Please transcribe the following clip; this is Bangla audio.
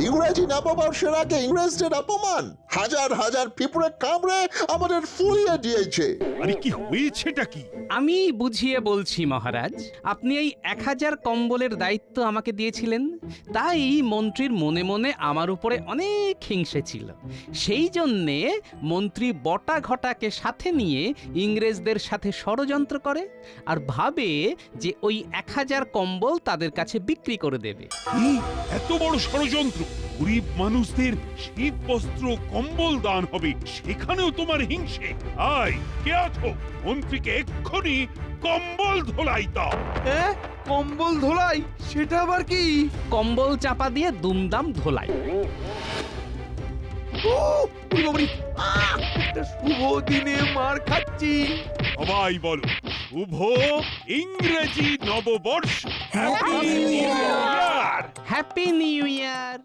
ইংরেজি নববর্ষের আগে ইংরেজদের অপমান, হাজার হাজার পিঁপড়ে কামড়ে আমাদের ফুলিয়ে দিয়েছে। আরে কি হয়েছেটা কি? আমি বুঝিয়ে বলছি মহারাজ, আপনি এই 1000 কম্বলের দায়িত্ব আমাকে দিয়েছিলেন, তাই মন্ত্রীর মনে মনে আমার উপরে অনেক হিংসে ছিল। সেই জন্যে মন্ত্রী বটা ঘটাকে সাথে নিয়ে ইংরেজদের সাথে ষড়যন্ত্র করে আর ভাবে যে ওই 1000 কম্বল তাদের কাছে বিক্রি করে দেবে। কি এত বড় ষড়যন্ত্র? গরিব মানুষদের শীত বস্ত্র কম্বল দান হবে, সেখানেও তোমার হিংসে? আয়, কে আছো? মন্ত্রীকে এক্ষুনি কম্বল ধোলাই দাও। কম্বল ধোলাই? সেটা আবার কি? কম্বল চাপা দিয়ে দুমদাম ধোলাই। একটা শুভ দিনে মার খাচ্ছি। সবাই বলো, শুভ ইংরেজি নববর্ষ। Happy new year. Happy new year.